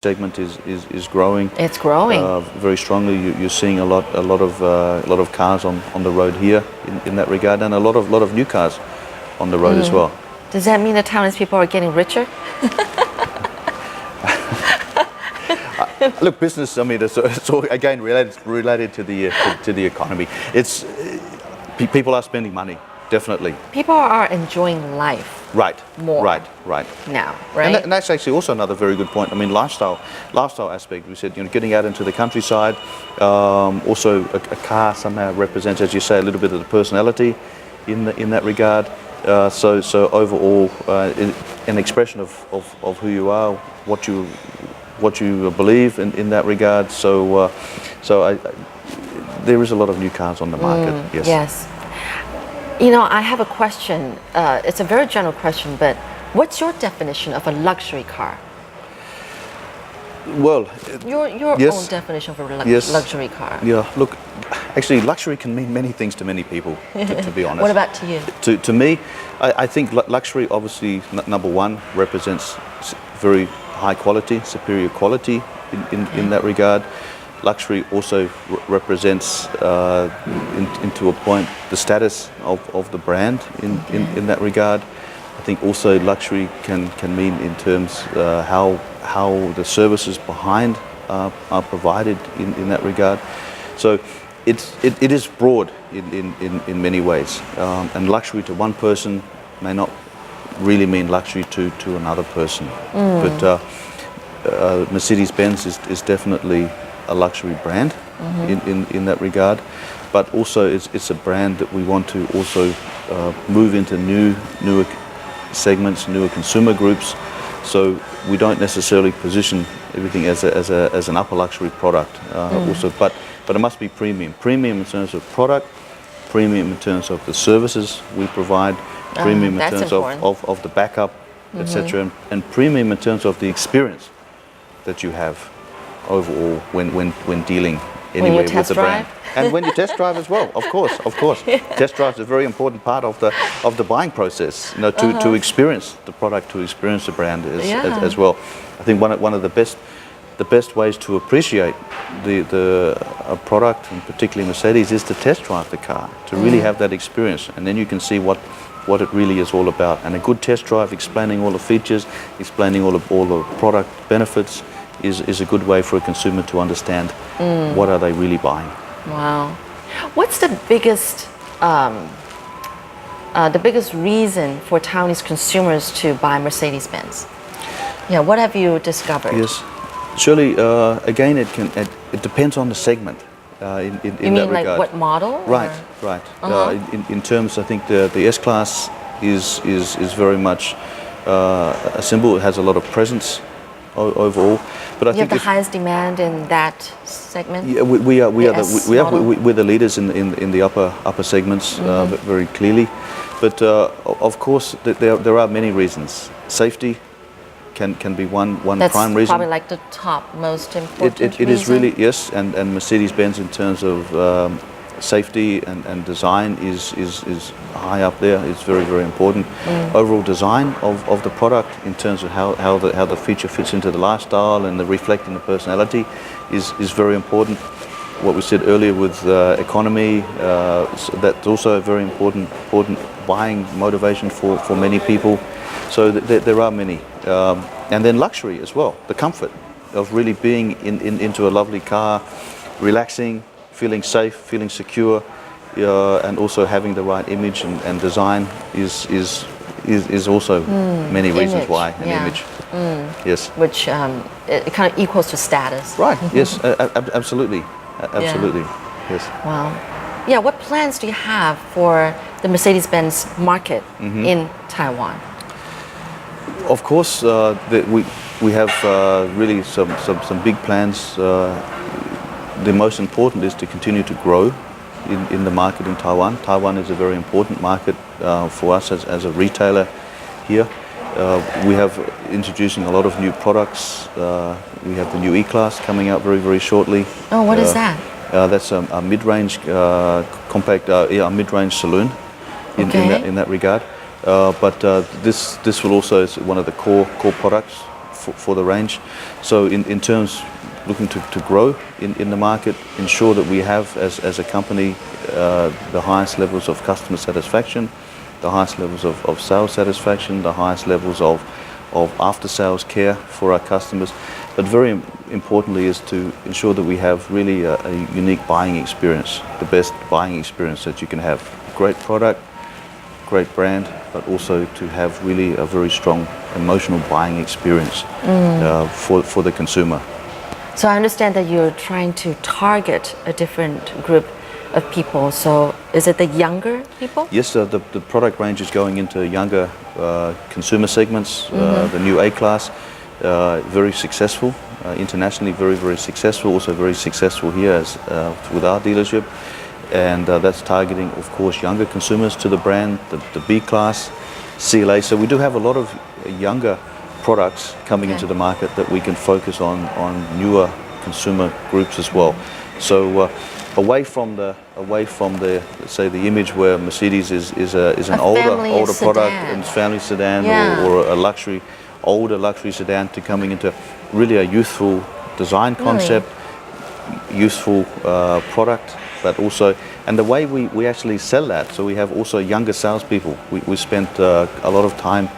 segment is growing. It's growing very strongly. You're seeing a lot of cars on the road here in that regard, and a lot of new cars on the road as well. Does that mean the Taiwanese people are getting richer? Look, business. I mean, it's all again related to the economy. It's people are spending money, definitely. People are enjoying life. Right. More. Right. Now, right? And that's actually also another very good point. I mean, lifestyle aspect. We said, getting out into the countryside. Also, a car somehow represents, as you say, a little bit of the personality in that regard. So overall, an expression of who you are, what you believe in that regard. So there is a lot of new cars on the market. Yes. Yes. I have a question. It's a very general question, but what's your definition of a luxury car? Well, your yes. own definition of a Yes. luxury car. Yeah. Look, actually, luxury can mean many things to many people. To be honest. What about to you? To me, I think luxury obviously number one represents very high quality, superior quality in that regard. Luxury also represents, into a point, the status of the brand in that regard. I think also luxury can mean in terms how the services behind are provided in that regard. So it is broad in many ways, and luxury to one person may not really mean luxury to another person. But Mercedes-Benz is definitely a luxury brand in that regard, but also it's a brand that we want to also move into newer segments, newer consumer groups. So we don't necessarily position everything as an upper luxury product. Also, but it must be premium in terms of product, premium in terms of the services we provide, premium in terms of the backup, etc., and premium in terms of the experience that you have overall when dealing anywhere with the brand. And when you test drive as well, of course. Test drive is a very important part of the buying process, to experience the product, to experience the brand as well. I think one of the best ways to appreciate a product, and particularly Mercedes, is to test drive the car, to really have that experience, and then you can see what it really is all about. And a good test drive explaining all the features, explaining all the product benefits is a good way for a consumer to understand what are they really buying. Wow. What's the biggest reason for Taiwanese consumers to buy Mercedes-Benz? Yeah, what have you discovered? Yes, Shirley, again, it depends on the segment. In you that mean regard. like what model? Right. In terms, I think the S-Class is very much a symbol. It has a lot of presence overall. But I think have the highest demand in that segment. Yeah, we're the leaders in the upper segments very clearly. But of course, there are many reasons. Safety can be one prime reason. That's probably like the top most important reason. It is really, yes, and Mercedes-Benz in terms of safety and design is high up there. It's very, very important. Overall design of the product in terms of how the feature fits into the lifestyle and the reflecting the personality is very important. What we said earlier with economy, that's also a very important buying motivation for many people. So there are many. And then luxury as well, the comfort of really being into a lovely car, relaxing, feeling safe, feeling secure, and also having the right image and design is also many reasons why an image. Yes. Which it kind of equals to status. Right. Yes. Absolutely. Absolutely. Yes. Wow. Yeah. What plans do you have for the Mercedes-Benz market in Taiwan? Of course, we have really some big plans. The most important is to continue to grow in the market in Taiwan. Taiwan is a very important market for us as a retailer here. We have introducing a lot of new products. We have the new E-Class coming out very, very shortly. Oh, what is that? That's a mid-range compact, a mid-range saloon in that regard. But this will also is one of the core products for the range. So in terms looking to grow in the market, ensure that we have as a company the highest levels of customer satisfaction, the highest levels of sales satisfaction, the highest levels of after-sales care for our customers. But very importantly is to ensure that we have really a unique buying experience, the best buying experience that you can have. Great product, great brand, but also to have really a very strong emotional buying experience for the consumer. So I understand that you're trying to target a different group of people. So is it the younger people? Yes, the product range is going into younger consumer segments, the new A-Class, very successful, internationally very successful, also very successful here with our dealership. And that's targeting, of course, younger consumers to the brand, the B-Class, CLA. So we do have a lot of younger products coming into the market that we can focus on newer consumer groups as well. So away from the let's say the image where Mercedes is an older product and family sedan or a older luxury sedan, to coming into really a youthful design concept, youthful product, but also, and the way we actually sell that. So we have also younger salespeople. We spent a lot of time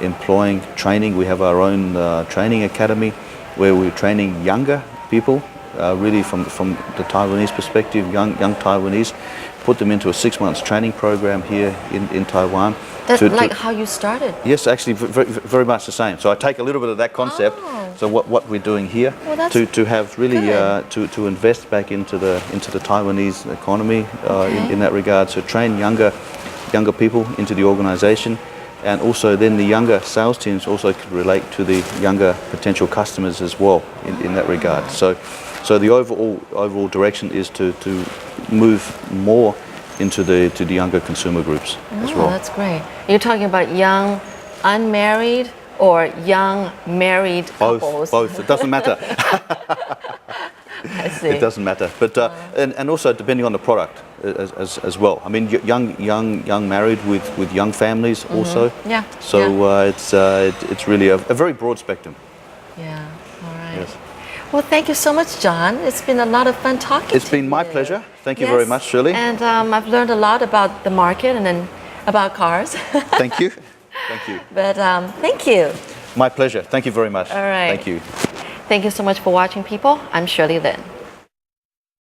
employing training. We have our own training academy where we're training younger people, really from the Taiwanese perspective, young Taiwanese, put them into a 6 months training program here in Taiwan. That's like how you started? Yes, actually very much the same. So I take a little bit of that concept, so what we're doing here, to have really to invest back into the Taiwanese economy in that regard. So train younger people into the organization, and also then the younger sales teams also could relate to the younger potential customers as well in that regard. So the overall direction is to move more into the younger consumer groups as well. That's great. You're talking about young unmarried or young married couples? Both. It doesn't matter. I see. It doesn't matter. But and also depending on the product as well. I mean, young married with young families also. Yeah. So it's really a very broad spectrum. Yeah. All right. Yes. Well, thank you so much, John. It's been a lot of fun talking to you. It's been my pleasure. Thank you very much, Shirley. And I've learned a lot about the market and then about cars. Thank you. Thank you. But thank you. My pleasure. Thank you very much. All right. Thank you. Thank you so much for watching, people. I'm Shirley Lin.